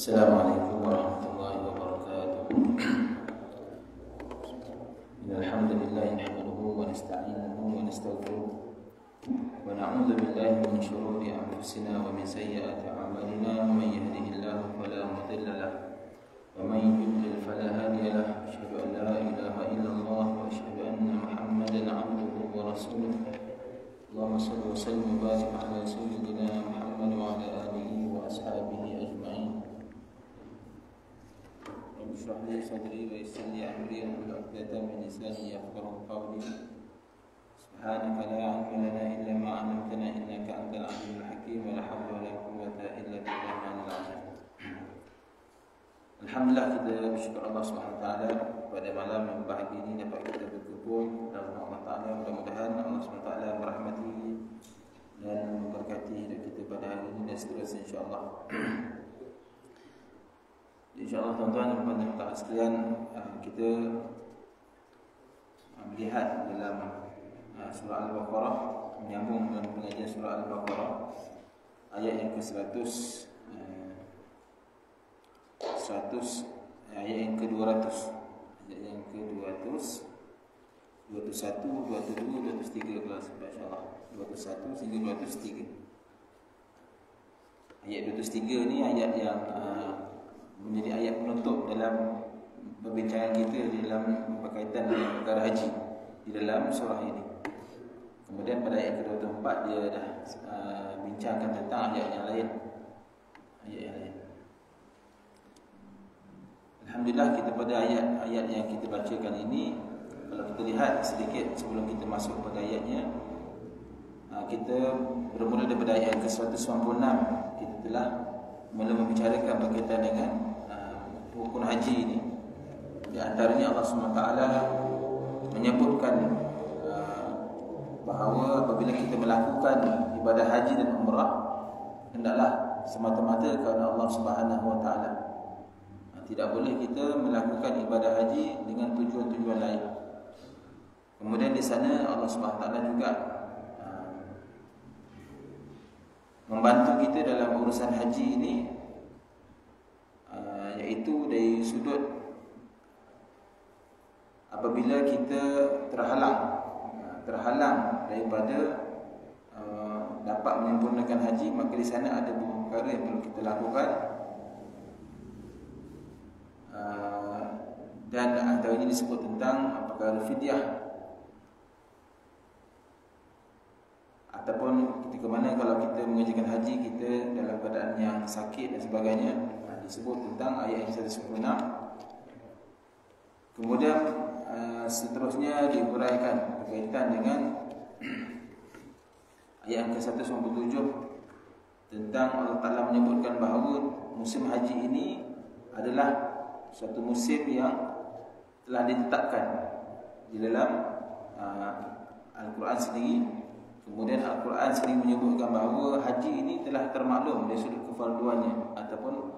Assalamualaikum warahmatullahi wabarakatuh. Alhamdulillah nahmaduhu wa nasta'inuhu wa nastaghfiruh wa na'udzu billahi min shururi anfusina wa min sayyiati a'malina. Man yahdihillahu fala mudilla lahu wa man yudlil fala hadiya lahu. Asyhadu an la ilaha illallah wa asyhadu anna Muhammadan 'abduhu wa rasuluh. Allahumma shalli wa sallim wa barik ala sayyidina Muhammad wa ala alihi wa ashabihi ajma'in. Rabbi shrah li sadri wa yassir li amri wahlul 'uqdatam min lisani yafqahu qawli. Subhanaka la 'ilma lana illa ma 'allamtana innaka antal 'alimul hakim wa la hawla wa la quwwata illa billahil 'azim. Alhamdulillah, kita bersyukur Allah Subhanahu wa taala pada malam yang bahagia ini dapat kita berkumpul dalam Allah Taala. Mudah-mudahan Allah Subhanahu wa taala merahmati dan memberkati hidup kita pada hari ini dan seterusnya insya-Allah. InsyaAllah tuan-tuan dan puan-puan sekalian, kita melihat dalam surah Al-Baqarah, menyambung dalam pengajian surah Al-Baqarah ayat yang ke-100, ayat yang ke-200, ayat yang ke-200, 201, 202, 203 kalau sebab insyaAllah 201 hingga 203. Ayat 203 ni ayat yang menjadi ayat penutup dalam perbincangan kita dalam berkaitan dengan perkara haji di dalam surah ini. Kemudian pada ayat ke-24 dia dah bincangkan tentang ayat yang lain. Alhamdulillah, kita pada ayat-ayat yang kita bacakan ini, kalau kita lihat sedikit sebelum kita masuk pada ayatnya, kita bermula daripada ayat ke-196. Kita telah mula membicarakan berkaitan dengan rukun haji ini. Di antaranya Allah SWT menyebutkan bahawa apabila kita melakukan ibadah haji dan umrah, hendaklah semata-mata kerana Allah SWT. Tidak boleh kita melakukan ibadah haji dengan tujuan-tujuan lain. Kemudian di sana Allah SWT juga membantu kita dalam urusan haji ini, iaitu dari sudut apabila kita terhalang daripada dapat menyempurnakan haji, maka di sana ada beberapa perkara yang perlu kita lakukan, dan antaranya disebut tentang perkara fidyah, ataupun ketika mana kalau kita mengerjakan haji kita dalam keadaan yang sakit dan sebagainya, disebut tentang ayat yang 196. Kemudian seterusnya diuraikan berkaitan dengan ayat yang ke-197 tentang Allah Ta'ala menyebutkan bahawa musim haji ini adalah suatu musim yang telah ditetapkan di dalam Al-Quran sendiri. Kemudian Al-Quran sendiri menyebutkan bahawa haji ini telah termaklum dari sudut kefarduannya ataupun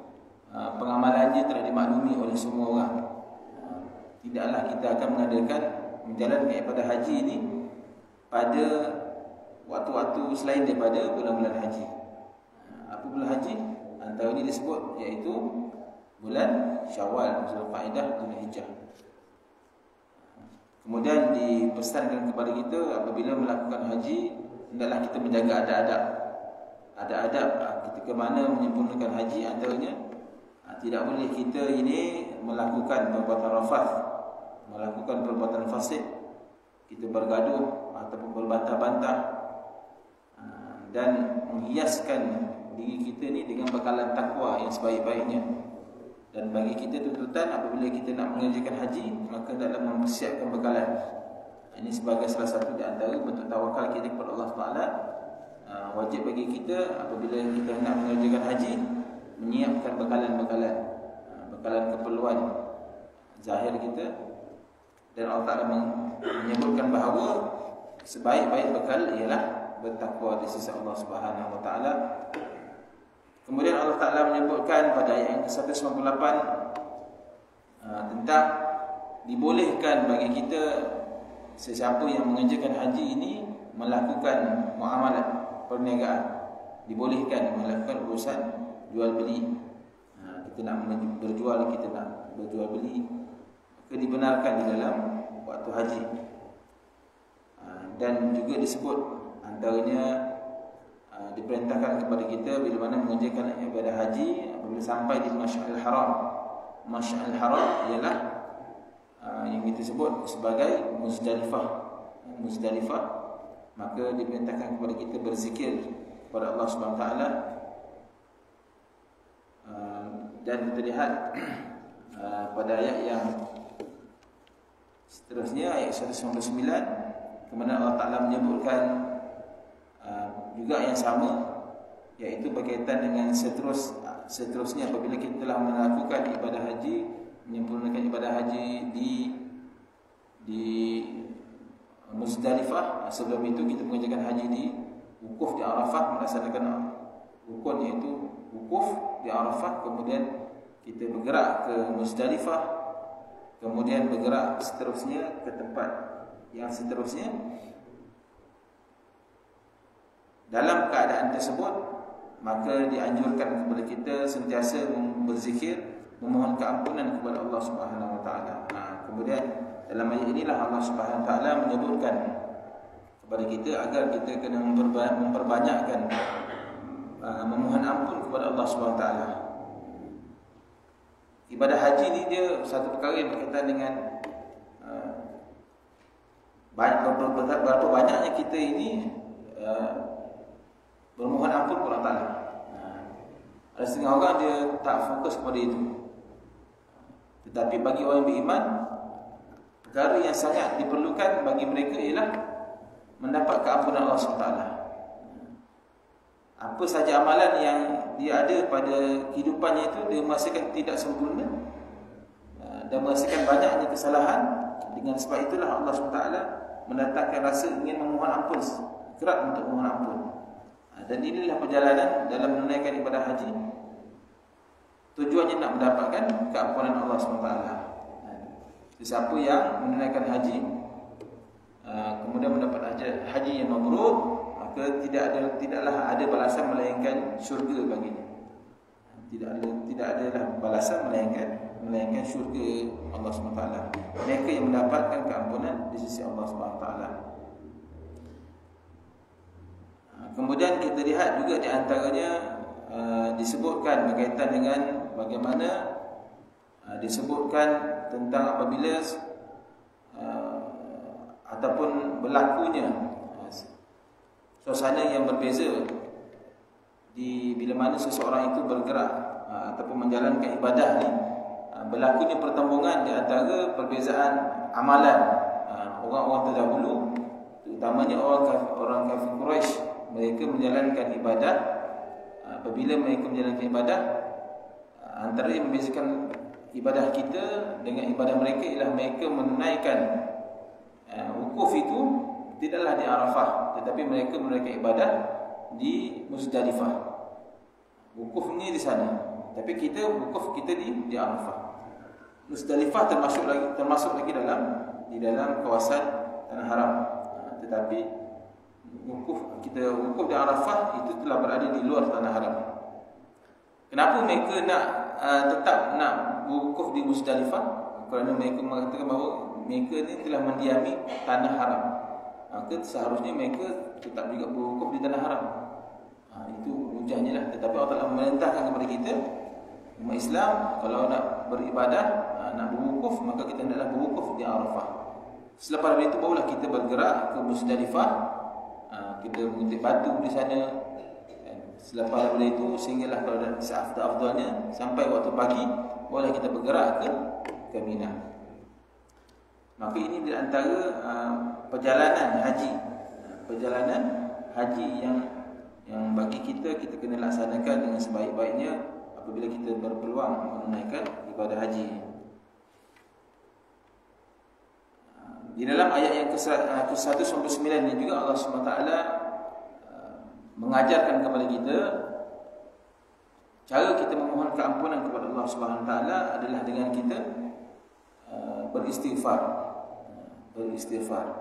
pengamalannya telah dimaklumi oleh semua orang. Tidaklah kita akan mengadakan menjalankan ibadah haji ini pada waktu-waktu selain daripada bulan-bulan haji. Apa bulan haji? Antaranya disebut iaitu bulan Syawal, Zulqa'dah, Zulhijjah. Kemudian dipesankan kepada kita apabila melakukan haji, hendaklah kita menjaga adab-adab ketika mana menyempurnakan haji. Antaranya tidak boleh kita ini melakukan perbuatan rafath, melakukan perbuatan fasik, kita bergaduh ataupun berbantah-bantah, dan menghiaskan diri kita ni dengan bekalan takwa yang sebaik-baiknya. Dan bagi kita tuntutan apabila kita nak mengerjakan haji, maka dalam mempersiapkan bekalan. Ini sebagai salah satu di antara bentuk tawakal kita kepada Allah Taala. Wajib bagi kita apabila kita nak mengerjakan haji, menyiapkan bekalan keperluan zahir kita. Dan Allah Ta'ala menyebutkan bahawa sebaik-baik bekal ialah bertakwa di sisi Allah Subhanahu Wa Ta'ala. Kemudian Allah Ta'ala menyebutkan pada ayat yang ke-198 tentang dibolehkan bagi kita, sesiapa yang mengerjakan haji ini, melakukan muamalah perniagaan. Dibolehkan melakukan urusan jual beli. kita nak berjual, kita nak berjual beli, maka dibenarkan di dalam waktu haji. Dan juga disebut antaranya diperintahkan kepada kita bila mana mengerjakan ibadah haji apabila sampai di Masy'aril Haram. Masy'aril Haram ialah yang kita sebut sebagai Muzdalifah. Maka diperintahkan kepada kita berzikir kepada Allah Subhanahu Wa Taala. Dan kita lihat pada ayat yang seterusnya, ayat 199, kemudian Allah Ta'ala menyebutkan juga yang sama, iaitu berkaitan dengan seterusnya apabila kita telah melakukan ibadah haji, menyempurnakan ibadah haji di Muzdalifah. Sebelum itu kita mengerjakan haji di wukuf di Arafah, melaksanakan rukun iaitu wukuf di Arafah. Kemudian kita bergerak ke Muzdalifah, kemudian bergerak seterusnya ke tempat yang seterusnya. Dalam keadaan tersebut, maka dianjurkan kepada kita sentiasa berzikir, memohon keampunan kepada Allah Subhanahu Wa Taala. Kemudian dalam ayat inilah Allah Subhanahu Wa Taala menyebutkan kepada kita agar kita kena memperbanyakkan memohon ampun kepada Allah Subhanahu Wa Taala. Ibadah haji ni dia satu perkara yang berkaitan dengan berapa banyaknya kita ini bermohon ampun kepada Allah Ta'ala. Ada setengah orang dia tak fokus kepada itu. Tetapi bagi orang yang beriman, perkara yang sangat diperlukan bagi mereka ialah mendapat keampunan Allah SWT. Apa saja amalan yang dia ada pada kehidupannya itu, dia merasakan tidak sempurna dan merasakan banyaknya kesalahan. Dengan sebab itulah Allah SWT mendatangkan rasa ingin memohon ampun, kerap untuk memohon ampun. Dan inilah perjalanan dalam menunaikan ibadah haji. Tujuannya nak mendapatkan keampunan Allah SWT. Siapa yang menunaikan haji kemudian mendapat haji yang mabrur, maka tidaklah ada balasan melainkan syurga baginya. Tidak adalah balasan melainkan syurga Allah SWT. Mereka yang mendapatkan keampunan di sisi Allah SWT. Kemudian kita lihat juga di antaranya disebutkan berkaitan dengan bagaimana disebutkan tentang apabila ataupun berlakunya suasana yang berbeza bila mana seseorang itu bergerak ataupun menjalankan ibadah ni, berlakunya pertembungan di antara perbezaan amalan orang-orang terdahulu, terutamanya orang kafir Quraisy. Mereka menjalankan ibadah. Apabila mereka menjalankan ibadah, antara yang membezakan ibadah kita dengan ibadah mereka ialah mereka menunaikan wukuf itu tidaklah di Arafah, tetapi mereka menunaikan ibadah di Muzdalifah. Wukuf ni di sana, tapi wukuf kita di Arafah. Muzdalifah termasuk lagi di dalam kawasan Tanah Haram. Tetapi wukuf di Arafah itu telah berada di luar Tanah Haram. Kenapa mereka tetap nak wukuf di Muzdalifah? Kerana mereka mengatakan bahawa mereka ni telah mendiami Tanah Haram, maka seharusnya mereka tetap juga berwukuf di Tanah Haram. Itu hujahnya lah. Tetapi Allah Ta'ala memerintahkan kepada kita, umat Islam, kalau nak beribadah, nak berwukuf, maka kita hendaklah berwukuf di Arafah. Selepas itu barulah kita bergerak ke Muzdalifah. Kita mengutip batu di sana. Selepas daripada itu, sehinggalah kalau ada seafdal-afdalnya sampai waktu pagi, boleh kita bergerak ke Mina. Maka ini di antara perjalanan haji yang bagi kita kena laksanakan dengan sebaik-baiknya apabila kita berpeluang menunaikan ibadah haji. Di dalam ayat yang ke-199 ini juga Allah SWT mengajarkan kepada kita cara kita memohon keampunan kepada Allah SWT adalah dengan kita beristighfar.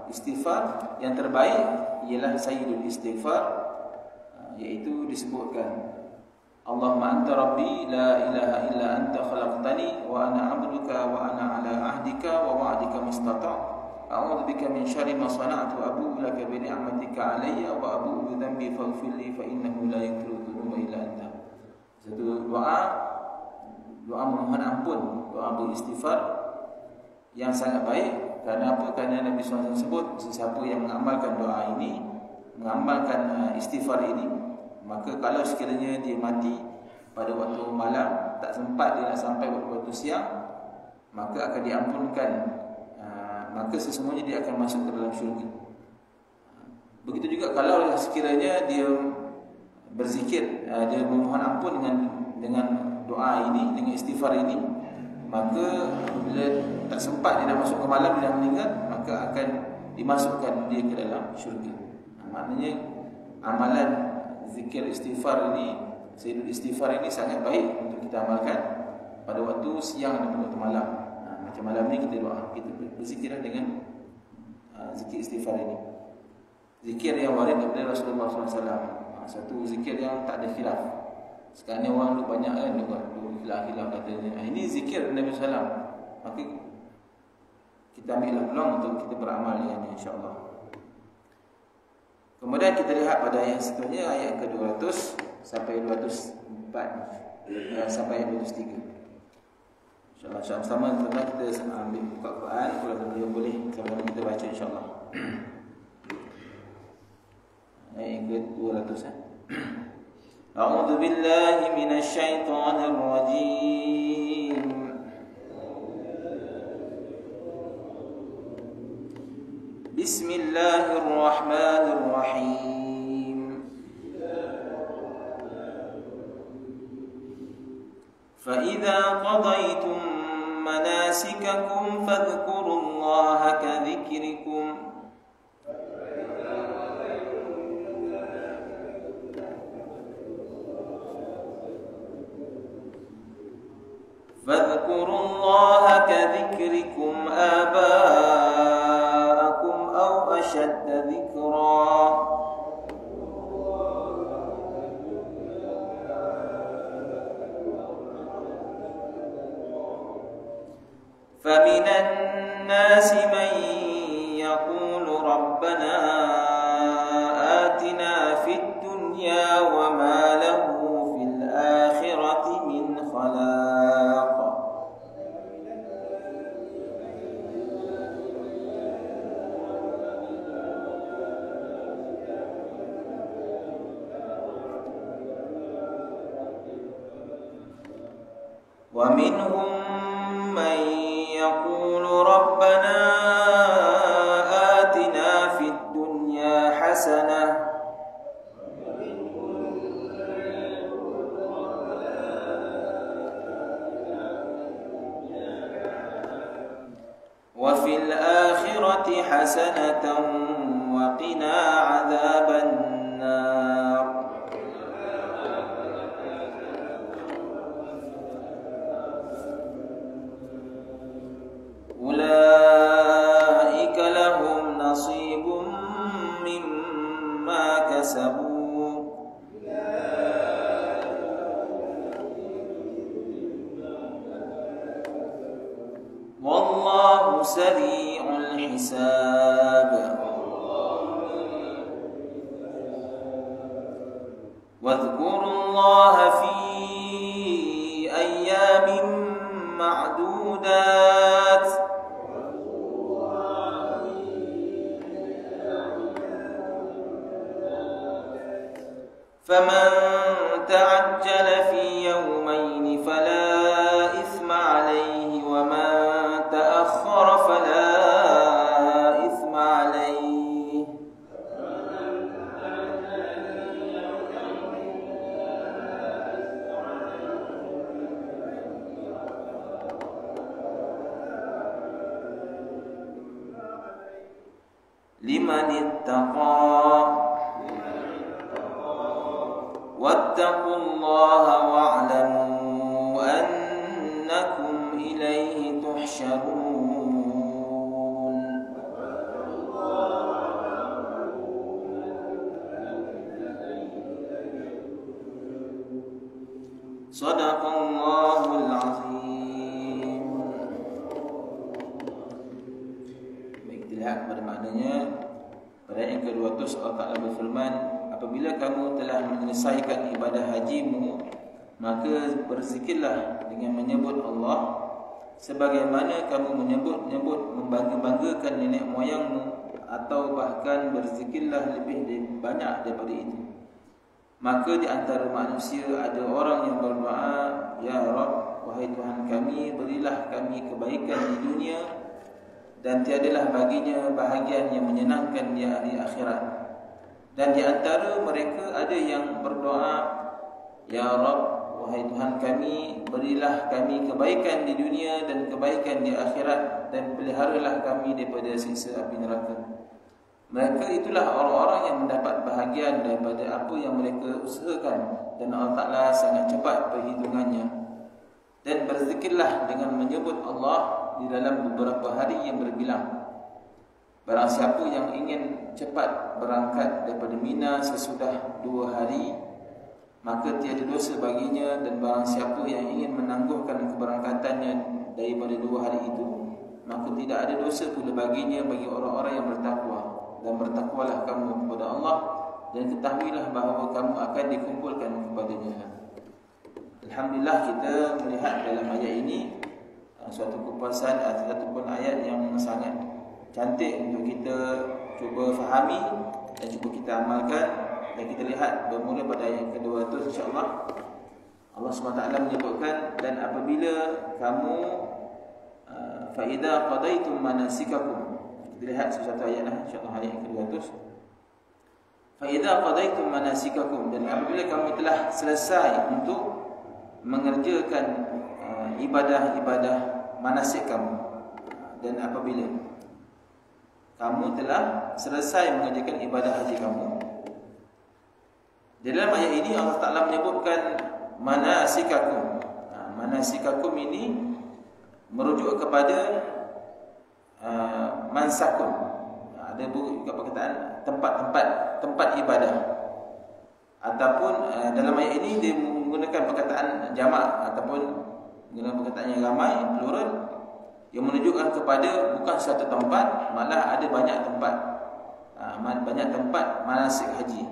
Istighfar yang terbaik ialah sayyidul istighfar, iaitu disebutkan Allahumma anta rabbi la ilaha illa anta khalaqtani wa ana 'abduka wa ana 'ala 'ahdika wa wa'dika mastata'. A'udzu bika min syarri ma sana'tu wa abu'u laka bi ni'matika 'alayya wa abu'u bi dhanbi faghfir li fa innahu la yaghfiru dhunuba illa anta. Satu doa memohon ampun, doa beristighfar yang sangat baik. Kerana apa? Kerana Nabi SAW sebut sesiapa yang mengamalkan doa ini, mengamalkan istighfar ini, maka kalau sekiranya dia mati pada waktu malam, tak sempat dia nak sampai waktu siang, maka akan diampunkan. Maka sesungguhnya dia akan masuk ke dalam syurga. Begitu juga kalau sekiranya dia berzikir, dia memohon ampun dengan doa ini, dengan istighfar ini, maka bila tak sempat dia nak masuk ke malam, dia dah meninggal, maka akan dimasukkan dia ke dalam syurga. Maknanya amalan zikir istighfar ini, sayyidul istighfar ini sangat baik untuk kita amalkan pada waktu siang dan waktu malam. Macam malam ni kita doa, kita berzikir dengan zikir istighfar ini. Zikir yang warid daripada Rasulullah SAW. Satu zikir yang tak ada khilaf. Sekarang ni orang duk banyak kan, duk khilaf katanya. Ini zikir Nabi SAW. Maka kita ambillah peluang untuk kita beramal dengannya, insya-Allah. Kemudian kita lihat pada ayat seterusnya, ayat ke-200 sampai 204 sampai ayat 203. InsyaAllah sama-sama kita ambil buka Quran. Kalau kita boleh sama-sama kita baca insyaAllah. Ayat ke-200. A'udzu billahi minasy syaithanir rajim. Bismillahirrahmanirrahim. فَإِذَا قَضَيْتُم مَّنَاسِكَكُمْ فَاذْكُرُوا اللَّهَ كَذِكْرِكُمْ آبَاءَكُمْ أَوْ أَشَدَّ ذِكْرًا فَمِنَ النَّاسِ مَن يَقُولُ رَبَّنَا آتِنَا فِي الدُّنْيَا وَمَا لَهُ فِي الْآخِرَةِ مِنْ خَلَاقٍ وَمِنْهُمْ مَن يَقُولُ رَبَّنَا آتِنَا فِي الدُّنْيَا حَسَنَةً وَفِي الْآخِرَةِ حَسَنَةً وَقِنَا عَذَابَ النَّارِ أولئك لهم نصيب مما كسبوا والله سريع الحساب واذكروا الله في أيام معدودات فمن تعجل في يومين فلا إثم عليه ومن تأخر فلا إثم عليه لمن اتقى واتقوا الله واعلموا أنكم إليه تحشرون Sadaqallahul azim. Baik, kita lihat pada maknanya. Pada ayat yang ke-200 Allah Ta'ala berfirman, apabila kamu telah menyelesaikan ibadah hajimu, maka berzikirlah dengan menyebut Allah sebagaimana kamu menyebut membangga-banggakan nenek moyangmu, atau bahkan berzikirlah lebih banyak daripada itu. Maka di antara manusia ada orang yang berdoa, ya Rabb, wahai Tuhan kami, berilah kami kebaikan di dunia, dan tiadalah baginya bahagian yang menyenangkan di hari akhirat. Dan di antara mereka ada yang berdoa, ya Rabb, wahai Tuhan kami, berilah kami kebaikan di dunia dan kebaikan di akhirat, dan peliharalah kami daripada siksa api neraka. Mereka itulah orang-orang yang mendapat bahagian daripada apa yang mereka usahakan, dan Allah Ta'ala sangat cepat perhitungannya. Dan berzikirlah dengan menyebut Allah di dalam beberapa hari yang berbilang. Barang siapa yang ingin cepat berangkat daripada Mina sesudah 2 hari, maka tiada dosa baginya. Dan barang siapa yang ingin menangguhkan keberangkatannya daripada 2 hari itu, maka tidak ada dosa pula baginya bagi orang-orang yang bertakwa. Dan bertakwalah kamu kepada Allah, dan ketahuilah bahawa kamu akan dikumpulkan kepadanya. Alhamdulillah, kita melihat dalam ayat ini suatu kupasan ataupun ayat yang sangat cantik untuk kita cuba fahami dan cuba kita amalkan. Dan kita lihat bermula pada ayat ke-200, insya-Allah Allah SWT menyebutkan, dan apabila kamu fa idza qadaitum manasikakum. Kita lihat satu ayat insya-Allah, ayat ke-200. Fa idza qadaitum manasikakum, dan apabila kamu telah selesai untuk mengerjakan ibadah-ibadah manasik kamu, dan apabila kamu telah selesai mengerjakan ibadah haji kamu. Di dalam ayat ini Allah Ta'ala menyebutkan manasikakum. Manasikakum ini merujuk kepada mansakun. Ada juga perkataan tempat ibadah. Ataupun dalam ayat ini dia menggunakan perkataan jamak ataupun menggunakan perkataan yang ramai, plural, yang menunjukkan kepada bukan satu tempat, malah ada banyak tempat. Banyak tempat manasik haji.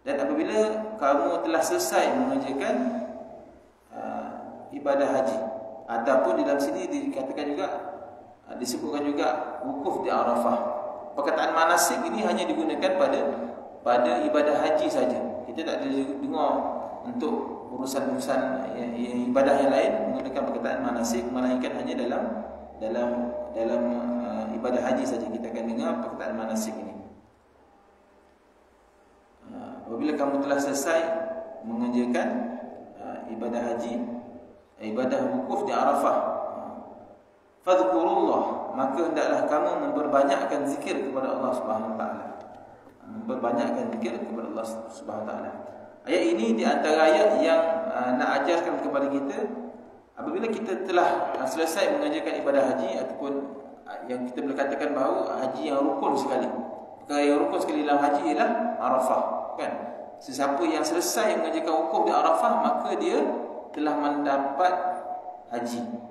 Dan apabila kamu telah selesai mengerjakan ibadah haji, ataupun di dalam sini dikatakan juga, disebutkan juga wukuf di Arafah. Perkataan manasik ini hanya digunakan pada ibadah haji saja. Kita tak ada dengar untuk urusan-urusan ibadah yang lain menggunakan perkataan manasik, melainkan hanya dalam ibadah haji saja kita akan dengar perkataan manasik ini. Apabila kamu telah selesai mengerjakan ibadah haji, ibadah wukuf di Arafah, fadhkurullah, maka hendaklah kamu memperbanyakkan zikir kepada Allah Subhanahu Wa Taala. Memperbanyakkan zikir kepada Allah Subhanahu Wa Taala. Ayat ini di antara ayat yang nak ajarkan kepada kita, apabila kita telah selesai mengerjakan ibadah haji, ataupun yang kita boleh katakan bahawa haji yang rukun sekali. Perkara yang rukun sekali dalam haji ialah Arafah, kan? Sesiapa yang selesai mengerjakan wukuf di Arafah, maka dia telah mendapat haji.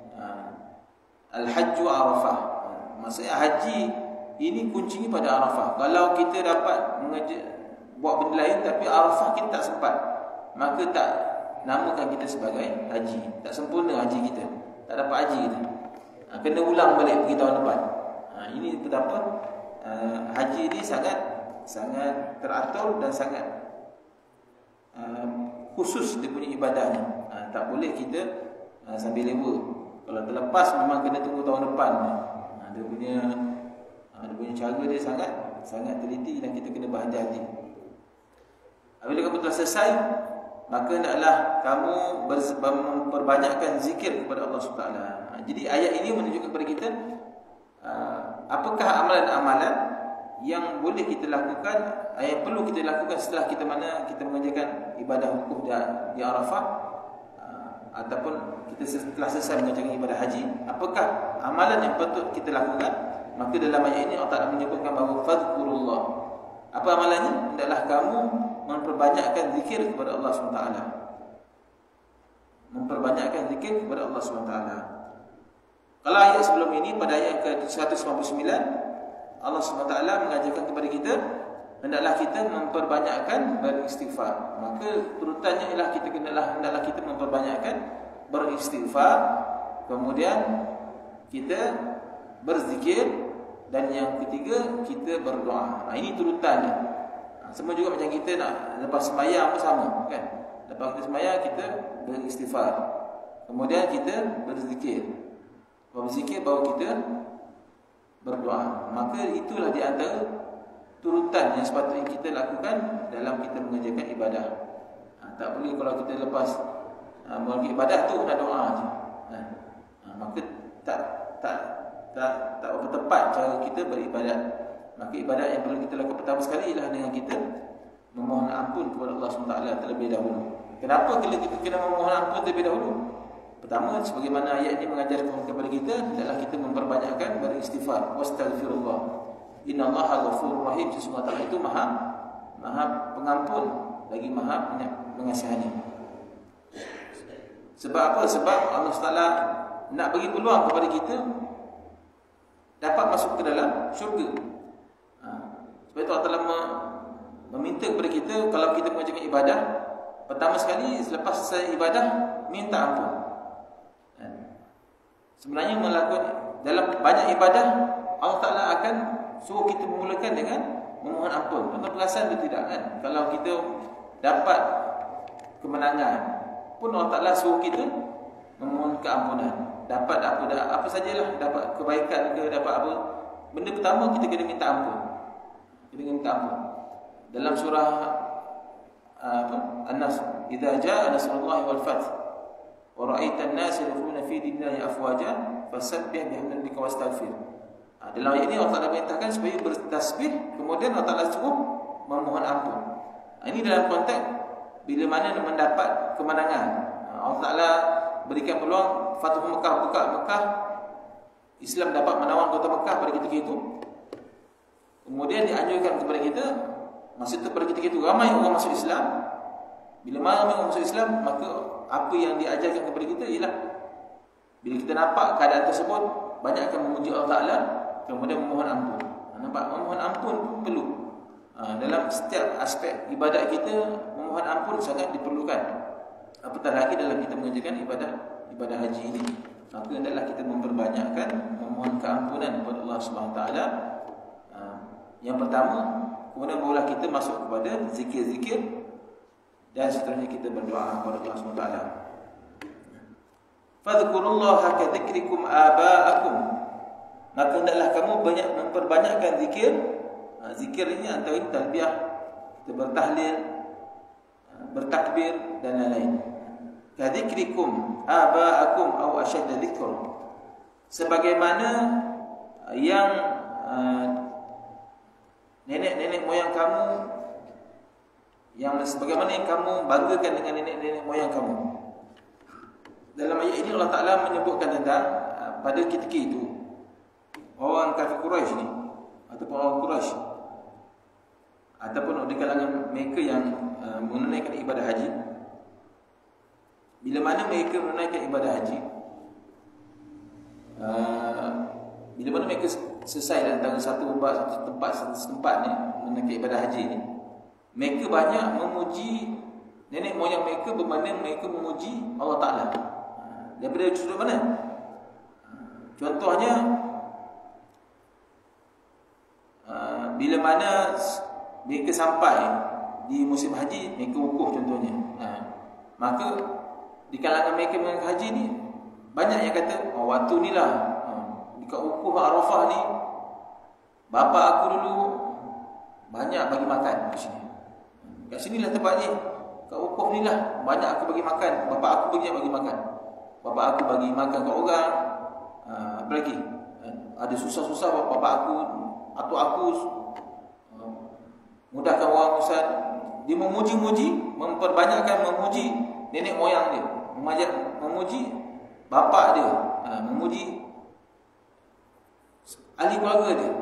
Al-Hajju Arafah. Maksudnya haji ini kuncinya pada Arafah. Kalau kita dapat buat benda lain tapi Arafah kita tak sempat, maka tak namakan kita sebagai haji. Tak sempurna haji kita, tak dapat haji kita. Kena ulang balik pergi tahun depan. Ini betapa haji ini sangat teratur dan sangat khusus dia punya ibadahnya. Tak boleh kita sambil lewa. Kalau terlepas memang kena tunggu tahun depan. Dia punya cara dia sangat teliti dan kita kena berhati-hati. Apabila kamu telah selesai, maka hendaklah kamu memperbanyakkan zikir kepada Allah SWT. Jadi ayat ini menunjukkan kepada kita apakah amalan-amalan yang boleh kita lakukan, yang perlu kita lakukan setelah kita mengerjakan ibadah wukuf di Arafah, ataupun kita telah selesai mengerjakan ibadah haji. Apakah amalan yang patut kita lakukan? Maka dalam ayat ini Allah Ta'ala menyebutkan bahawa fadhkurullah. Apa amalannya? Hendaklah kamu memperbanyakkan zikir kepada Allah SWT. memperbanyakkan zikir kepada Allah SWT. Kalau ayat sebelum ini, pada ayat ke-159, Allah SWT mengajarkan kepada kita, hendaklah kita memperbanyakkan beristighfar. Maka turutannya ialah hendaklah kita memperbanyakkan beristighfar, kemudian kita berzikir, dan yang ketiga kita berdoa. Ini turutannya. Semua juga macam kita nak lepas sembahyang pun sama, kan? Lepas kita sembahyang kita beristighfar, kemudian kita berzikir. Berzikir baru kita berdoa. Maka itulah di antara turutan yang sepatutnya kita lakukan dalam kita mengerjakan ibadah. Tak boleh kalau kita lepas mengerjakan ibadah tu nak doa je. Maka tak berapa tepat cara kita beribadat. Maka ibadat yang perlu kita lakukan pertama sekali ialah dengan kita memohon ampun kepada Allah SWT terlebih dahulu. Kenapa kita kena memohon ampun terlebih dahulu? Pertama, sebagaimana ayat ini mengajarkan kepada kita, adalah kita memperbanyakkan beristighfar. Wastaghfirullah, innallaha ghafurur rahim. Sesungguhnya Allah itu maha pengampun lagi maha mengasihani. Sebab apa? Sebab Allah SWT nak bagi peluang kepada kita dapat masuk ke dalam syurga. Sebab itu Allah Ta'ala meminta kepada kita, kalau kita mengerjakan ibadah, pertama sekali selepas selesai ibadah, minta ampun. Sebenarnya melakukan dalam banyak ibadah, Allah Ta'ala akan suruh kita memulakan dengan memohon ampun. Tuan-tuan perasan atau tidak, kan? Kalau kita dapat kemenangan pun Allah Ta'ala suruh kita memohon keampunan. Dapat apa sajalah, dapat kebaikan ke, dapat apa, benda pertama kita kena minta ampun. Kita kena minta ampun. Dalam surah An-Nasr, idza jaa nasrullahi wal fath wa ra'aitan nas yadkhuluna fi dinillahi afwaja fasabbih bihamdi rabbika wastaghfir. Dalam ayat ini Allah Ta'ala perintahkan supaya bertasbih, kemudian Allah Ta'ala suruh memohon ampun. Ini dalam konteks bila mana mendapat kemenangan. Allah Ta'ala berikan peluang Fathu Mekah, buka Mekah, Islam dapat menawan kota Mekah pada ketika itu. Kemudian dianjurkan kepada kita, masa itu pada ketika itu ramai orang masuk Islam. Bila ramai orang masuk Islam, maka apa yang diajarkan kepada kita ialah bila kita nampak keadaan tersebut, banyak akan memuji Allah Ta'ala, kemudian memohon ampun. Nampak? Memohon ampun pun perlu. Dalam setiap aspek ibadat kita, memohon ampun sangat diperlukan. Apatah lagi dalam kita mengerjakan ibadah haji ini. Maka hendaklah kita memperbanyakkan memohon keampunan kepada Allah SWT. Yang pertama, kemudian barulah kita masuk kepada zikir-zikir, dan seterusnya kita berdoa kepada Allah SWT. Fadhkurullaha ka dzikrikum aba'akum. Maka hendaklah kamu banyak memperbanyakkan zikir. Zikir ini antara talbiyah, kita bertahlil, bertakbir dan lain-lain. Ka dzikrikum aba'akum aw ashadda dzikra. Sebagaimana yang nenek-nenek moyang kamu, yang sebagaimana yang kamu banggakan dengan nenek-nenek moyang kamu. Dalam ayat ini Allah Ta'ala menyebutkan tentang pada ketika itu orang kafir Quraisy ni, ataupun orang Quraisy, ataupun di kalangan mereka yang menunaikan ibadah haji. Bila mana mereka menunaikan ibadah haji, bila mana mereka selesai antara satu tempat ni menunaikan ibadah haji ni, mereka banyak memuji nenek moyang mereka berbanding mereka memuji Allah Ta'ala. Daripada sudut mana? Contohnya, bila mana mereka sampai di musim haji, mereka wukuf contohnya. Maka di kalangan mereka mengenai haji ni, banyak yang kata, waktu ni lah dekat wukuf Arafah ni, bapa aku dulu banyak bagi makan kat sini. Kat sinilah tempatnya, kat wukuf ni lah banyak aku bagi makan. Bapa aku bagi makan. Bapa aku bagi makan kat orang. Apa lagi? Ada susah-susah bapa aku, atuk aku mudahkan orang urusan. Dia memuji-muji, memperbanyakkan memuji nenek moyang dia, memuji bapa dia, memuji ahli keluarga dia.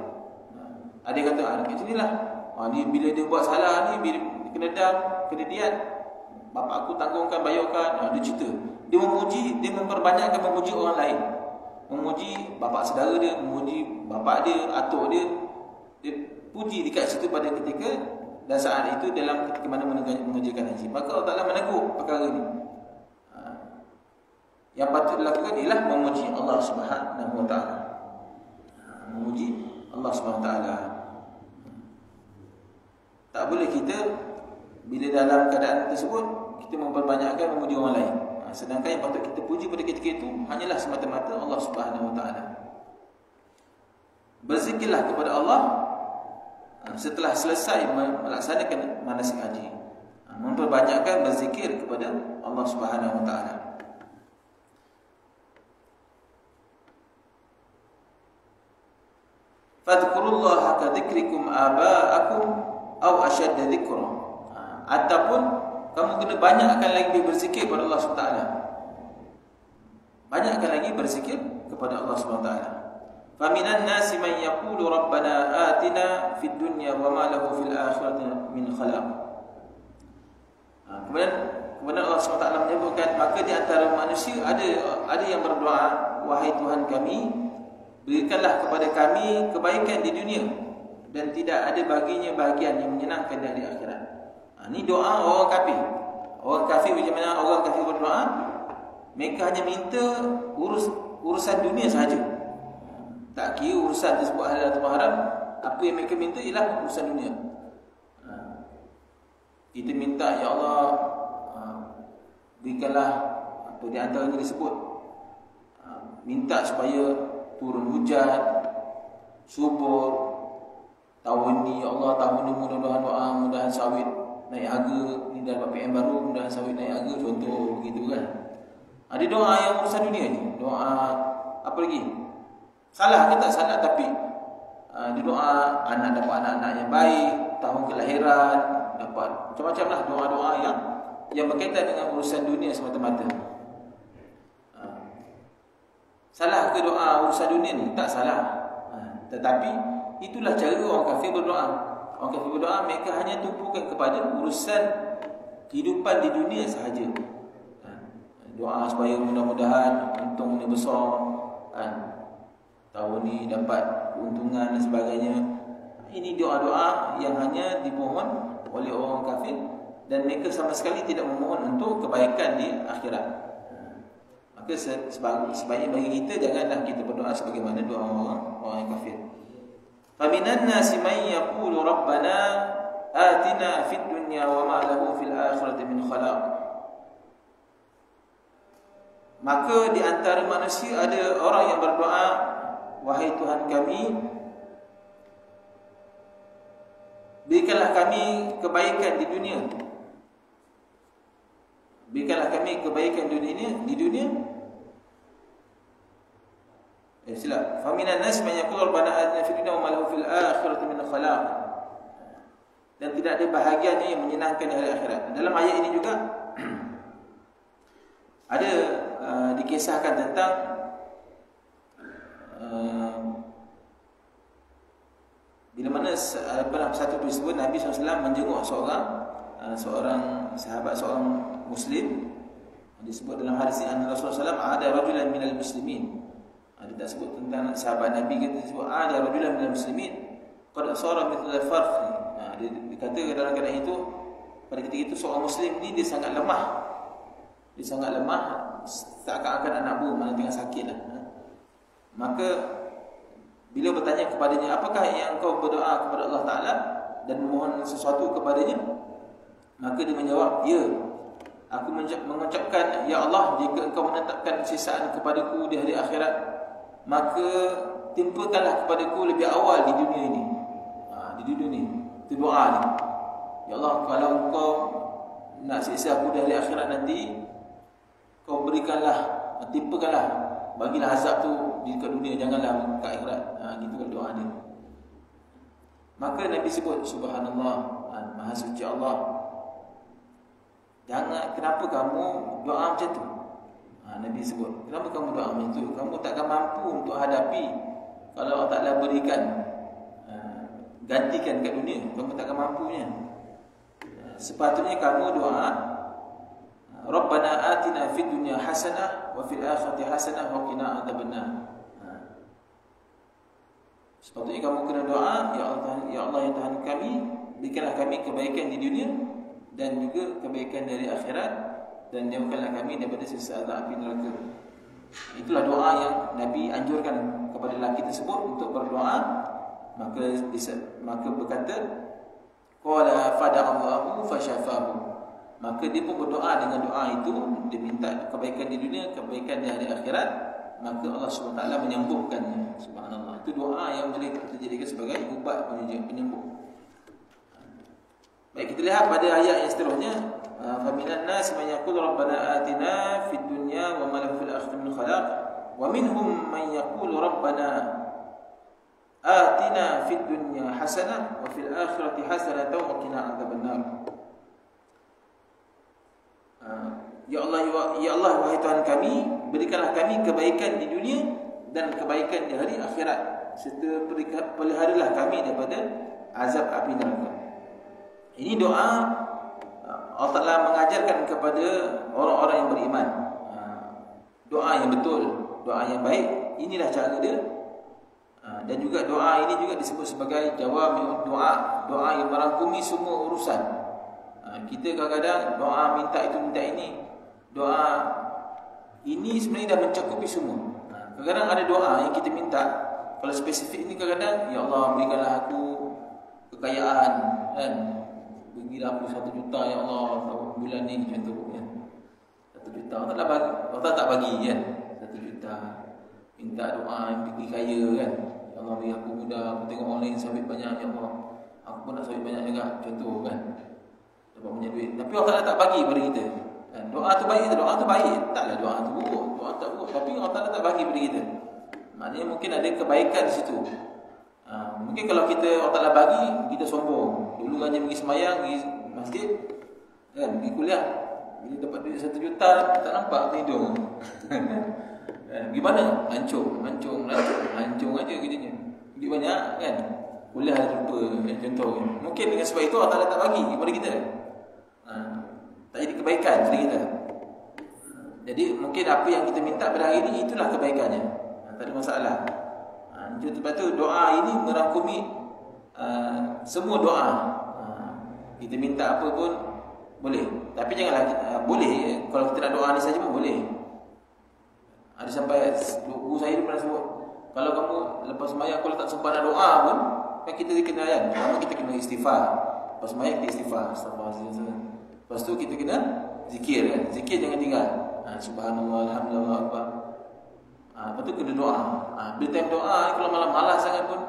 Ada yang kata, kat sinilah, ni bila dia buat salah ni, bila kena dam, kena diat, bapak aku tanggungkan, bayarkan. Dia cerita. Dia memuji, dia memperbanyakkan memuji orang lain. Memuji bapak saudara dia, memuji bapak dia, atuk dia. Dia puji dekat situ pada ketika dan saat itu dalam ketika mana mengerjakan haji. Maka Allah Ta'ala menegur perkara ini. Yang patut dilakukan ialah memuji Allah Subhanahu Wa Ta'ala. Memuji Allah Subhanahu Wa Ta'ala. Tak boleh kita bila dalam keadaan tersebut kita memperbanyakkan memuji orang lain. Sedangkan yang patut kita puji pada ketika itu hanyalah semata-mata Allah Subhanahu Wa Ta'ala. Berzikirlah kepada Allah setelah selesai melaksanakan manasik haji. Memperbanyakkan berzikir kepada Allah Subhanahu Wa Ta'ala. Fadhkurullaha ka dzikrikum aba'akum aw ashadda dzikra. Ataupun kamu kena banyakkan lagi berzikir kepada Allah SWT. Banyakkan lagi berzikir kepada Allah SWT. Faminan nasi man yaqulu rabbana atina fid dunya wa ma lahu fil akhirati min khalaq. Kemudian Allah SWT menyebutkan, maka di antara manusia ada yang berdoa, wahai Tuhan kami, berikanlah kepada kami kebaikan di dunia dan tidak ada baginya bahagian yang menyenangkan dari akhirat. Ini doa orang kafir. Orang kafir macam mana orang kafir berdoa? Mereka hanya minta urusan dunia sahaja. Tak kira urusan tersebut halal atau haram. Apa yang mereka minta ialah urusan dunia. Kita minta, ya Allah, berikanlah apa di antaranya disebut, minta supaya turun hujan, subur. Tahun ni, ya Allah, tahun ni mudah-mudahan doa, mudah-mudahan sawit naik harga, ni dah dapat PM baru, mudah-mudahan sawit naik harga, contoh begitu kan. Ada doa yang urusan dunia ni. Doa apa lagi? Salah ke tak salah, tapi dia doa anak dapat anak-anak yang baik, tahun kelahiran, dapat macam-macam lah doa-doa yang berkaitan dengan urusan dunia semata-mata. Salah ke doa urusan dunia ni? Tak salah. Tetapi itulah cara orang kafir berdoa. Orang kafir berdoa, mereka hanya tumpukan kepada urusan kehidupan di dunia sahaja. Doa supaya mudah-mudahan untung ni besar, tahun ni dapat keuntungan dan sebagainya. Ini doa-doa yang hanya dimohon oleh orang kafir, dan mereka sama sekali tidak memohon untuk kebaikan di akhirat. Maka sebaiknya bagi kita, janganlah kita berdoa sebagaimana doa orang yang kafir. Faminan nasi man yaqulu rabbana atina fid dunya wa ma lahu fil akhirati min khalaq. Maka di antara manusia ada orang yang berdoa, wahai Tuhan kami, berikanlah kami kebaikan di dunia. Berikanlah kami kebaikan di dunia. Silap. Faminan nas man yaqulu rabbana atina fid dunya wa ma lahu fil akhirati min khalaq. Dan tidak ada bahagiannya yang menyenangkan di hari akhirat. Dalam ayat ini juga ada dikisahkan tentang bila mana satu peristiwa Nabi SAW menjenguk seorang sahabat, seorang Muslim. Disebut dalam hadis ini Rasulullah SAW ada rajulan minal muslimin. Dia tak sebut tentang sahabat Nabi, kita sebut ada rajulan minal muslimin qad asara mithla farq. Dia kata dalam keadaan itu, pada ketika itu seorang Muslim ni dia sangat lemah. Dia sangat lemah, seakan-akan anak buah, mana tengah sakit lah. Maka bila bertanya kepadanya, apakah yang kau berdoa kepada Allah Ta'ala dan memohon sesuatu kepadanya? Maka dia menjawab, ya, aku mengucapkan, ya Allah, jika engkau menetapkan sisaan kepadaku di hari akhirat, maka timpakanlah kepadaku lebih awal di dunia ini. Di dunia ini, itu doa ni. Ya Allah, kalau engkau nak siksa aku di hari akhirat nanti, kau berikanlah, timpakanlah, bagilah azab tu di dunia, janganlah ke akhirat. Gitu kan doa dia. Maka Nabi sebut, subhanallah, maha suci Allah, kenapa kamu doa macam tu? Nabi sebut, kenapa kamu doa macam tu? Kamu takkan mampu untuk hadapi. Kalau Allah Ta'ala berikan, gantikan kat dunia, kamu takkan mampunya. Sepatutnya kamu doa Rabbana atina fid dunya hasanah wa fil akhirati hasanah wa qina adzabannar. Sepatutnya kamu kena doa, ya Allah yang Tuhan kami, berikanlah kami kebaikan di dunia dan juga kebaikan dari akhirat, dan jauhkanlah kami daripada siksa azab api neraka. Itulah doa yang Nabi anjurkan kepada lelaki tersebut untuk berdoa. Maka berkata, qala fada'allahu fasyafahu. Maka dia pun berdoa dengan doa itu, dia minta kebaikan di dunia, kebaikan di hari akhirat, maka Allah SWT menyembuhkannya. Subhanallah. Itu doa yang boleh kita jadikan sebagai ubat penyembuh. Baik, kita lihat pada ayat yang seterusnya. Faminan nas man yaqulu rabbana atina fid dunya wa ma lahu fil akhirati min khalaq wa minhum man yaqulu rabbana atina fid dunya hasanah wa fil akhirati hasanah wa qina adzabannar. Ya Allah wahai Tuhan kami, berikanlah kami kebaikan di dunia dan kebaikan di hari akhirat, serta peliharalah kami daripada azab api neraka. Ini doa Allah Ta'ala mengajarkan kepada orang-orang yang beriman. Doa yang betul, doa yang baik, inilah cara dia. Dan juga doa ini juga disebut sebagai jawami'ud doa, doa yang merangkumi semua urusan. Kita kadang-kadang doa minta itu minta ini, doa ini sebenarnya dah mencakupi semua. Kadang-kadang ada doa yang kita minta, kalau spesifik ini kadang-kadang, ya Allah berikanlah aku kekayaan, kan? Berilah aku 1 juta ya Allah bulan ni, contohnya 1 juta. Allah tak bagi kan 1 juta. Minta doa yang bagi kaya kan, ya Allah beri aku mudah, aku tengok orang lain sabit banyak, ya Allah aku pun nak sabit banyak juga, contoh kan, dapat banyak duit. Tapi Allah tak bagi pada kita kan. Doa tu baik, doa tu baik, taklah doa tu buruk, doa tak buruk, tapi Allah tak bagi pada kita. Maknanya mungkin ada kebaikan di situ. Mungkin kalau kita Allah Ta'ala bagi, kita sombong. Dulu hanya pergi semayang, pergi masjid, kan, pergi kuliah, bila dapat duit 1 juta, tak nampak tidur. Gimana? Lancung aja kerjanya. Duit banyak kan, kuliah ada lupa, contoh. Mungkin dengan sebab itu Allah Ta'ala tak bagi kepada kita. Tak jadi kebaikan kepada kita. Jadi mungkin apa yang kita minta pada hari ini, itulah kebaikannya. Tak ada masalah. Sebab tu doa ini merangkumi semua doa. Kita minta apa pun boleh. Tapi janganlah boleh kalau kita nak doa ni saja pun boleh. Ada sampai guru saya pernah sebut, kalau kamu lepas sembahyang kalau tak sempat nak doa pun, kan kita kena kan, pertama kita kena istighfar. Lepas sembahyang kita istighfar, astagfirullah. Lepas tu kita kena zikir kan. Zikir jangan tinggal. Subhanallah, alhamdulillah, akbar. Lepas tu kena doa. Bila time doa, kalau malam malas sangat pun,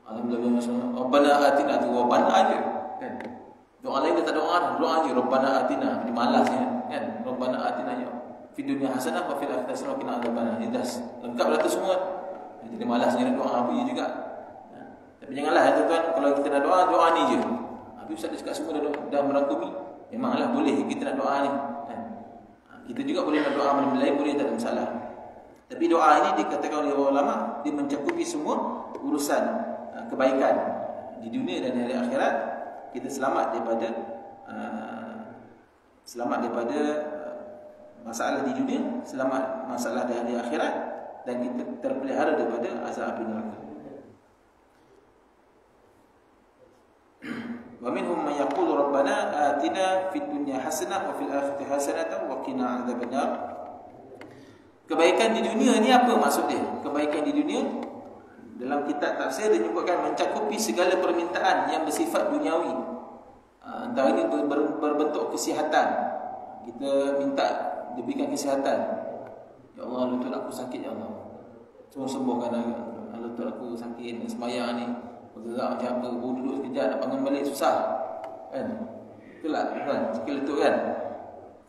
alhamdulillah, Rabbana atina tu, Rabbana aja kan. Doa lain dia tak doa, doa aja Rabbana atina. Dia malasnya kan. Rabbana atina ya fid dunya hasanah wa fil akhirati hasanah wa qina adzabannar. Ini dah lengkap dah tu semua. Jadi malasnya nak doa apa juga. Tapi janganlah tuan-tuan, kalau kita nak doa, doa ni je. Habis ustaz cakap semua dah merangkumi. Memanglah boleh kita nak doa ni kan. Kita juga boleh nak doa mana lain, boleh, tak ada masalah. Tapi doa ini dikatakan oleh ulama, dia mencakupi semua urusan kebaikan di dunia dan hari akhirat. Kita selamat daripada masalah di dunia, selamat masalah di hari akhirat, dan kita terpelihara daripada azab api neraka. Wa minhum man yaqulu rabbana atina fid dunya hasanah wa fil akhirati hasanah wa qina adzabannar. Kebaikan di dunia ni apa maksud dia? Kebaikan di dunia dalam kitab tafsir dia menyebutkan mencakupi segala permintaan yang bersifat duniawi. Antara ini berbentuk kesihatan. Kita minta diberikan kesihatan. Ya Allah, lutut aku sakit ya Allah. Cuma sembuhkan lutut aku sakit, sembahyang ni bergerak macam apa, duduk sekejap nak bangun balik susah. Kan? Itulah kan, sakit lutut kan.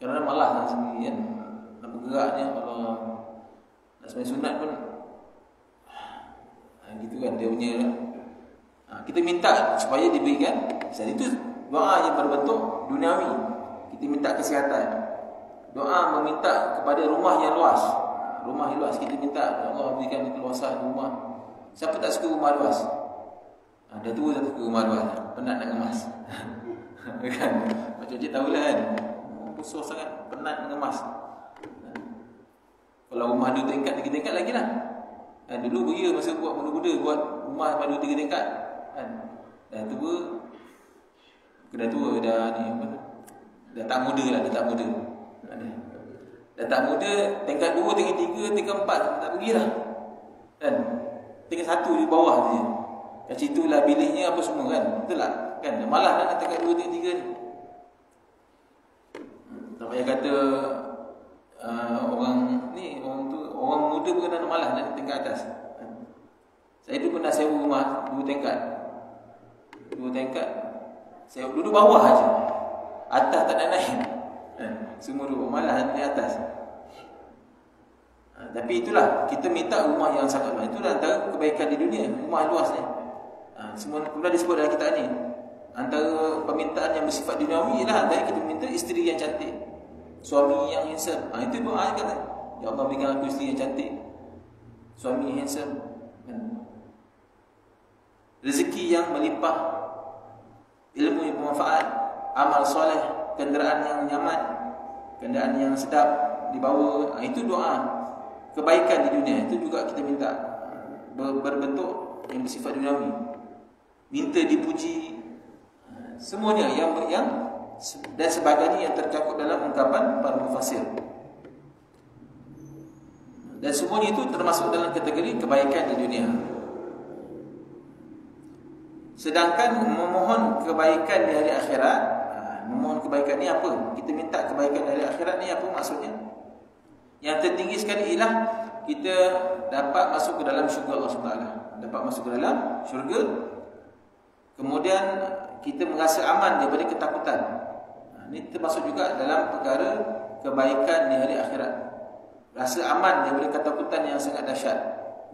Kerana malas nak sendiri kan. Nak bergeraknya Allah. Nak sembahyang sunat pun gitu kan dia punya. Kita minta supaya diberikan. Sebab itu doa yang berbentuk duniawi. Kita minta kesihatan. Doa meminta kepada rumah yang luas. Rumah yang luas kita minta, ya Allah berikan keluasan rumah. Siapa tak suka rumah luas? Dah tua tak suka rumah luas, penat nak kemas. Kan? Macam cik tahulah kan. besar sangat, penat mengemas. Kalau rumah 2 tingkat, 3 tingkat lagi lah. Dulu beria masa buat muda-muda, buat rumah 2, 3 tingkat. Dah tua, dah ni apa tu? Dah tak muda lah, dah tak muda. Dah tak muda, tingkat 2, tingkat 3, tingkat 4 tak pergilah. Kan? Tingkat 1 di bawah je. Kat situ lah biliknya apa semua kan. Betul tak? Kan? Malah nak tingkat 2, tingkat 3 ni. Tak payah kata orang muda pun kena malah nak tingkat atas. Saya tu pernah sewa rumah 2 tingkat. 2 tingkat. Saya duduk bawah aja. Atas tak nak naik. Semua duduk malah naik atas. Tapi itulah, kita minta rumah yang sangat luas. Itulah antara kebaikan di dunia, rumah luas ni. Semua pula disebut dalam kitab ni. Antara permintaan yang bersifat duniawi ialah antara kita minta isteri yang cantik, suami yang handsome. Itu doa dia kata, ya Allah berikan aku isteri yang cantik, suami yang handsome, rezeki yang melimpah, ilmu yang bermanfaat, amal soleh, kenderaan yang nyaman, kenderaan yang sedap dibawa. Itu doa kebaikan di dunia. Itu juga kita minta berbentuk yang bersifat duniawi. Minta dipuji, semuanya yang dan sebagainya yang tercakup dalam ungkapan para mufassir. Dan semuanya itu termasuk dalam kategori kebaikan di dunia. Sedangkan memohon kebaikan di hari akhirat, memohon kebaikan ni apa? Kita minta kebaikan dari akhirat ni apa maksudnya? Yang tertinggi sekali ialah kita dapat masuk ke dalam syurga Allah SWT. Dapat masuk ke dalam syurga. Kemudian kita merasa aman daripada ketakutan. Ini termasuk juga dalam perkara kebaikan di hari akhirat. Rasa aman daripada ketakutan yang sangat dahsyat.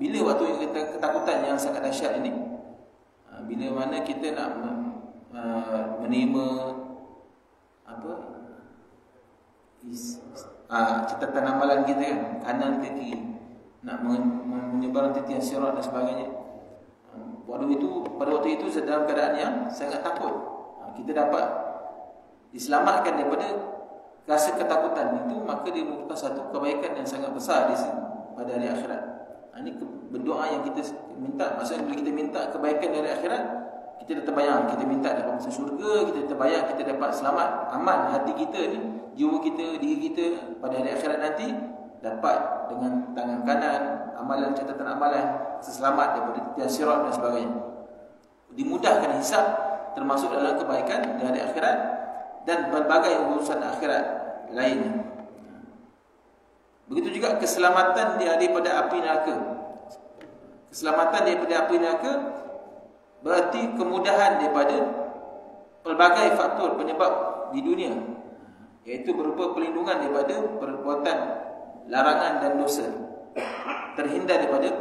Bila waktu yang kita ketakutan yang sangat dahsyat ini? Bila mana kita nak menerima apa? Catatan amalan kita kan, kanan ke kiri, nak menyebarkan titian sirat dan sebagainya. Pada waktu itu dalam keadaan yang sangat takut, kita dapat diselamatkan daripada rasa ketakutan itu, maka dia merupakan satu kebaikan yang sangat besar di sini pada hari akhirat. Ini berdoa yang kita minta. Maksudnya bila kita minta kebaikan dari akhirat, kita dah terbayang kita minta dapat masuk syurga, kita terbayang kita dapat selamat, aman hati kita ni, jiwa kita, diri kita pada hari akhirat nanti dapat dengan tangan kanan amalan, catatan amalan, selamat daripada titian sirat dan sebagainya. Dimudahkan hisab termasuk dalam kebaikan di hari akhirat dan berbagai urusan akhirat lainnya. Begitu juga keselamatan daripada api neraka. Keselamatan daripada api neraka berarti kemudahan daripada pelbagai faktor penyebab di dunia, iaitu berupa perlindungan daripada perbuatan larangan dan dosa, terhindar daripada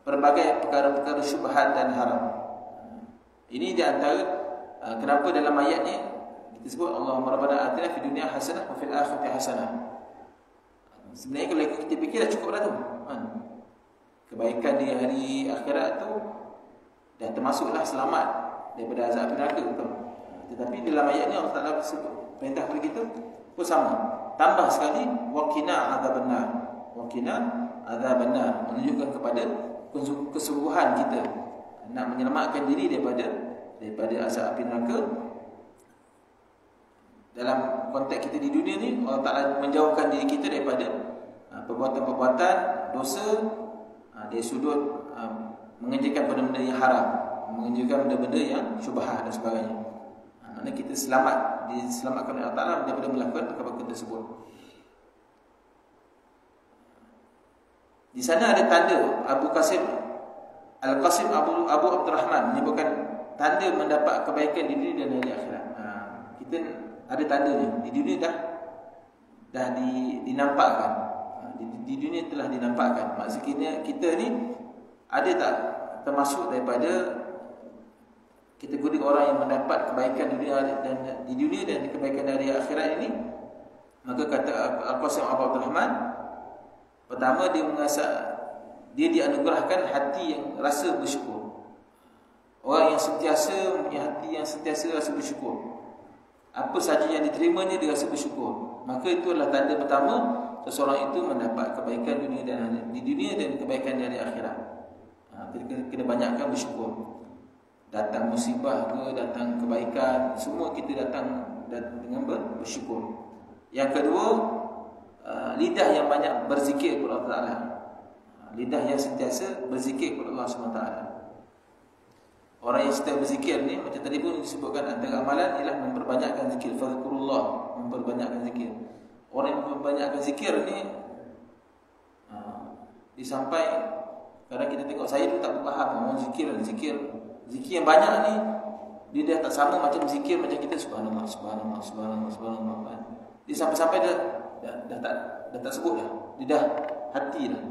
pelbagai perkara-perkara syubhat dan haram. Ini di antara kenapa dalam ayat ni kita sebut Allahumma rabbana atina fid dunya hasanah wa fil akhirati hasanah. Sebenarnya kalau kita fikir dah cukup dah tu. Kebaikan di hari akhirat tu dah termasuklah selamat daripada azab neraka, betul. Tetapi dalam ayat ni Allah Taala sebut perintah kepada kita pun sama. Tambah sekali waqina adzabannar. Waqina adzabannar menunjukkan kepada kesungguhan kita nak menyelamatkan diri daripada azab api neraka. Dalam konteks kita di dunia ni, Allah Ta'ala menjauhkan diri kita daripada perbuatan-perbuatan dosa dari sudut mengerjakan benda-benda yang haram, mengerjakan benda-benda yang syubhat dan sebagainya. Maksudnya kita diselamatkan oleh Allah Ta'ala daripada melakukan perkara tersebut. Di sana ada tanda Al-Qasim Abu Abdurrahman menyebutkan tanda mendapat kebaikan di dunia dan hari akhirat. Kita ada tandanya. Di dunia dah dinampakkan. Di dunia telah dinampakkan. Maksudnya kita ni ada tak termasuk daripada kategori orang yang mendapat kebaikan di dunia dan kebaikan dari akhirat ini? Maka kata Al-Qasim Abu Abdurrahman, pertama dia dianugerahkan hati yang rasa bersyukur. Orang yang sentiasa mempunyai hati yang sentiasa rasa bersyukur. Apa saja yang diterimanya dia rasa bersyukur. maka itu adalah tanda pertama seseorang itu mendapat kebaikan dunia dan di dunia dan kebaikan di hari akhirat. Kena banyakkan bersyukur. Datang musibah ke, datang kebaikan, semua kita datang dengan bersyukur. Yang kedua, lidah yang banyak berzikir kepada Allah Ta'ala. Lidah yang sentiasa berzikir kepada Allah SWT. Orang yang setiap berzikir ni, macam tadi pun disebutkan, antara amalan ialah memperbanyakkan zikir. Fadhkurullah, memperbanyakkan zikir. Orang yang memperbanyakkan zikir ni disampai kadang kita tengok, saya pun tak faham orang zikir yang banyak ni, dia dah tak sama macam zikir macam kita subhanallah, subhanallah, subhanallah, subhanallah kan. Dia sampai-sampai dah tak sebut dah. Dia dah hati dah.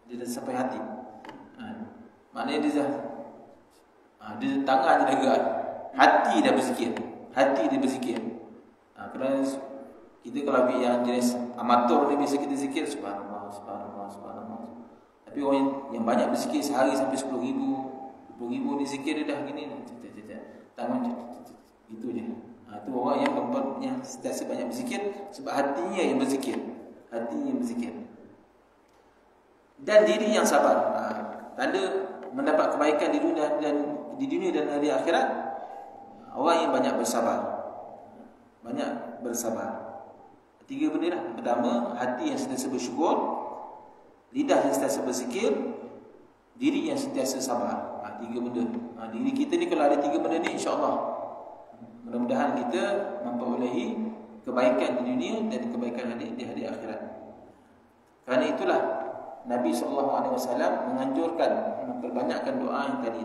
Dia dah sampai hati. Maknanya dia dah dia tangan dia dah gerak. Hati dah berzikir. Hati dia berzikir. Kerana kita kalau ambil yang jenis amatur ni, biasa kita zikir subhanallah, subhanallah, subhanallah. Tapi orang yang banyak berzikir sehari sampai 10,000 dia zikir, dia dah gini tangan itu je. Itu orang yang sentiasa banyak berzikir sebab hatinya yang berzikir. Hatinya yang berzikir. Dan diri yang sabar. Tanda mendapat kebaikan di dunia dan hari akhirat, orang yang banyak bersabar. Banyak bersabar. 3 benda lah. Pertama, hati yang sentiasa bersyukur, lidah yang sentiasa berzikir, diri yang sentiasa sabar. 3 benda. Diri kita ni kalau ada 3 benda ni, insya-Allah mudah-mudahan kita memperolehi kebaikan di dunia dan kebaikan di hari akhirat. Kerana itulah Nabi SAW menganjurkan memperbanyakkan doa yang tadi.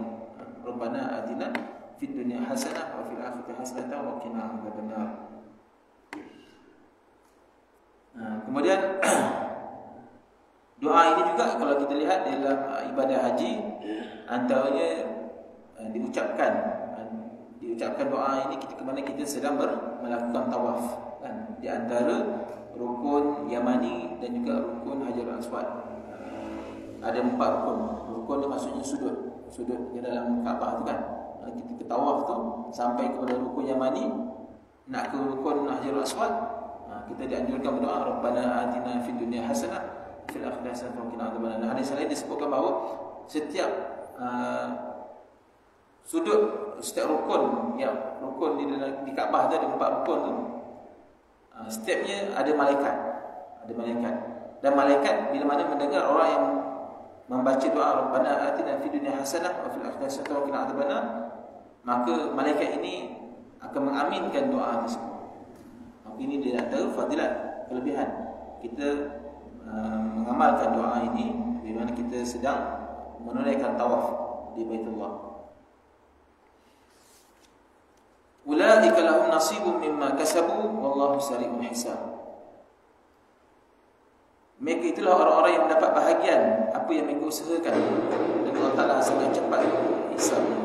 Rabbana atina fid dunya hasanah wa fil akhirati hasanah wa qina adzabannar. Kemudian doa ini juga kalau kita lihat dalam ibadah haji, antaranya diucapkan doa ini ketika mana kita sedang melakukan tawaf kan, di antara rukun Yamani dan juga rukun Hajarul Aswad. Ada 4 rukun. Rukun ni maksudnya sudut di dalam Kaabah tu kan. Kita ke tawaf tu sampai kepada rukun Yamani, nak ke rukun Hajarul Aswad, kita dianjurkan berdoa Rabbana atina fid dunya hasanah fil akhirati hasanah wa qina adzabannar. Hadis lain disebutkan bahawa setiap setiap rukun di Kaabah tu ada 4 rukun tu. Setiapnya ada malaikat. Dan malaikat bila mana mendengar orang yang membaca doa Rabbana atina fid dunya hasanah wa fil akhirati hasanah wa qina adzabannar, maka malaikat ini akan mengaminkan doa tersebut. Maka ini dia antara fadilat, kelebihan kita mengamalkan doa ini bila mana kita sedang menunaikan tawaf di Baitullah. Ulaika lahum nasibun mimma kasabu wallahu sari'ul hisab. Mereka itulah orang-orang yang mendapat bahagian apa yang mereka usahakan, dan Allah Ta'ala sangat cepat hisabnya.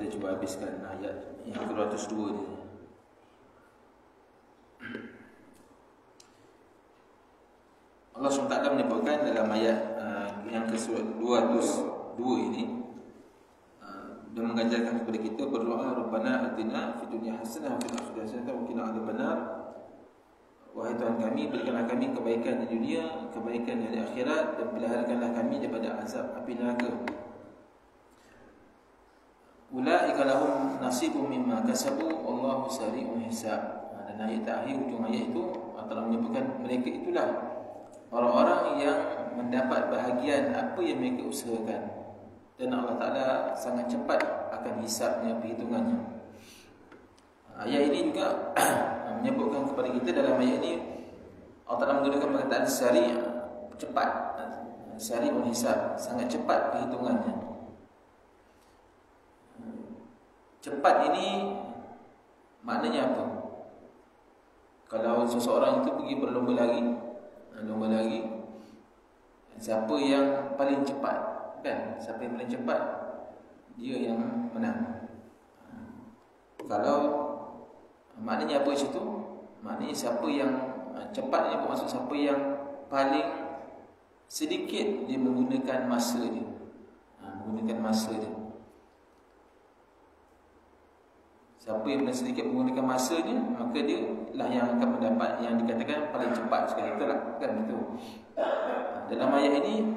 kita cuba habiskan ayat yang ke-202 ni. Allah SWT menyebutkan dalam ayat yang ke-202 ini, dan mengajarkan kepada kita berdoa, Rabbana atina fid dunya hasanah wa fil akhirati hasanah wa qina adzabannar. Wahai Tuhan kami, berikanlah kami kebaikan di dunia, kebaikan di akhirat, dan peliharakanlah kami daripada azab api neraka. Ulaika lahum nasibun mimma kasabu wallahu sari'ul hisab. Dan ayat akhir, ujung ayat itu Allah menyebutkan mereka itulah orang-orang yang mendapat bahagian apa yang mereka usahakan, dan Allah Ta'ala sangat cepat akan hisabnya, perhitungannya. Ayat ini juga menyebutkan kepada kita, dalam ayat ini Allah Ta'ala menggunakan perkataan sari', cepat. Sari'ul hisab, sangat cepat perhitungannya. Cepat ini maknanya apa? Kalau seseorang itu pergi berlomba lari, siapa yang paling cepat, kan? Siapa yang paling cepat, dia yang menang. Kalau maknanya apa situ? Maknanya siapa yang cepat ni bermaksud siapa yang paling sedikit dia menggunakan masa dia. Siapa yang paling sedikit menggunakan masa dia, maka dia lah yang akan mendapat yang dikatakan paling cepat sekali. Itulah, kan betul. Dalam ayat ini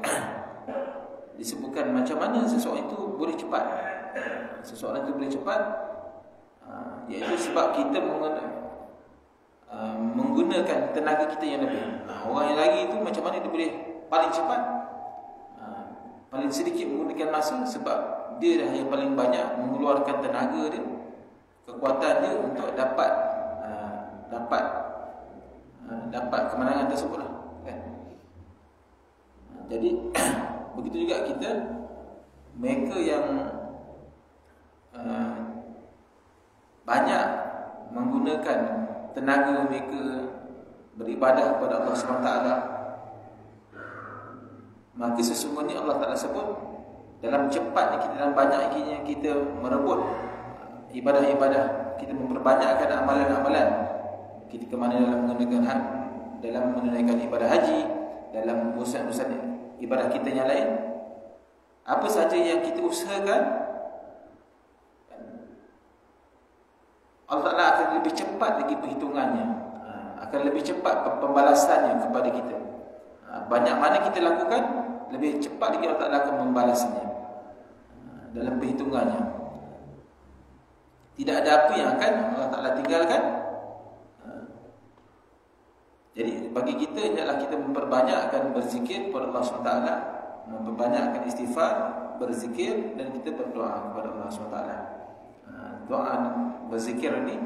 disebutkan macam mana seseorang itu boleh cepat. Seseorang itu boleh cepat, iaitu sebab kita menggunakan tenaga kita yang lebih. Orang yang lari itu macam mana dia boleh paling cepat, paling sedikit menggunakan masa, sebab dia dah yang paling banyak mengeluarkan tenaga dia, kekuatan dia untuk dapat kemenangan tersebut lah, kan? Jadi begitu juga kita, mereka yang banyak menggunakan tenaga mereka beribadah kepada Allah SWT, maka sesungguhnya Allah Ta'ala sebut dalam cepatnya kita, dalam banyaknya kita merebut ibadah-ibadah, kita memperbanyakkan amalan-amalan kita ke mana dalam menggunakan dalam menunaikan ibadah haji, dalam urusan-urusan ibadah kita yang lain, apa saja yang kita usahakan, Allah Ta'ala akan lebih cepat lagi perhitungannya, akan lebih cepat pembalasannya kepada kita. Banyak mana kita lakukan, lebih cepat lagi Allah Ta'ala akan membalasnya dalam perhitungannya. Tidak ada apa yang akan Allah Ta'ala tinggalkan. Jadi bagi kita, hendaklah kita memperbanyakkan berzikir kepada Allah SWT, memperbanyakkan istighfar, berzikir, dan kita berdoa kepada Allah SWT. Doa berzikir ini,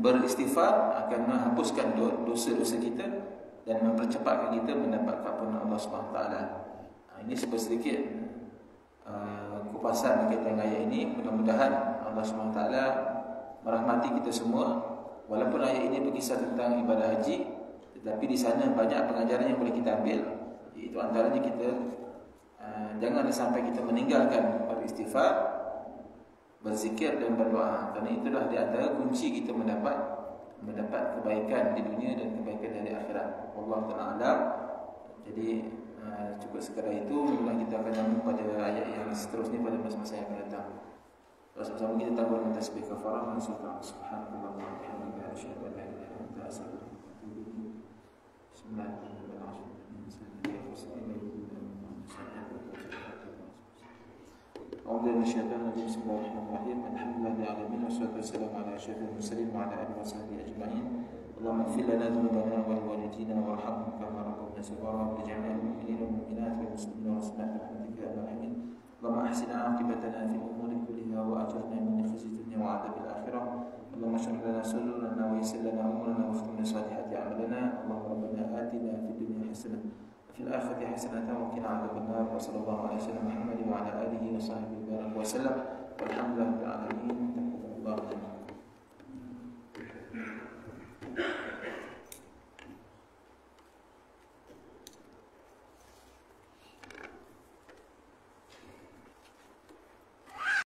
beristighfar, akan menghapuskan dosa-dosa kita dan mempercepatkan kita mendapat keampunan Allah SWT. Ini sedikit kupasan berkaitan dengan ayat ini. Mudah-mudahan Allah SWT merahmati kita semua. Walaupun ayat ini berkisah tentang ibadah haji, tetapi di sana banyak pengajaran yang boleh kita ambil. Iaitu antaranya kita jangan sampai kita meninggalkan beristighfar, berzikir dan berdoa, kerana itulah di antara kunci kita mendapat kebaikan di dunia dan kebaikan dari akhirat. Allah Ta'ala. Jadi cukup sekadar itu. Kemudian kita akan nyambung pada ayat yang seterusnya pada masa-masa yang akan datang. Sama-sama kita tahu dengan tasbih kafarah, subhanallah wa bihamdihi, asyhadu an la ilaha illa anta, astaghfiruka wa atubu ilaik. Bismillahirrahmanirrahim. أعوذ بالله من الشيطان الرجيم. بسم الله الرحمن الرحيم. الحمد لله رب العالمين، والصلاة والسلام على أشرف المرسلين وعلى آله وصحبه أجمعين. اللهم اغفر لنا ذنوبنا ولوالدينا وارحمهم كما ربونا صغارا، ولجميع المؤمنين والمؤمنات والمسلمين والمسلمات برحمتك يا أرحم الراحمين. اللهم أحسن عاقبتنا في الأمور كلها وأجرنا من خزي الدنيا وعذاب الآخرة. اللهم اشرح لنا صدورنا ويسر لنا أمورنا واختم لنا صالحات أعمالنا. اللهم ربنا آتنا في الدنيا حسنة وفي الآخرة حسنة وقنا عذاب النار. وصلى الله على سيدنا محمد وعلى آله وصحبه وسلم. والحمد لله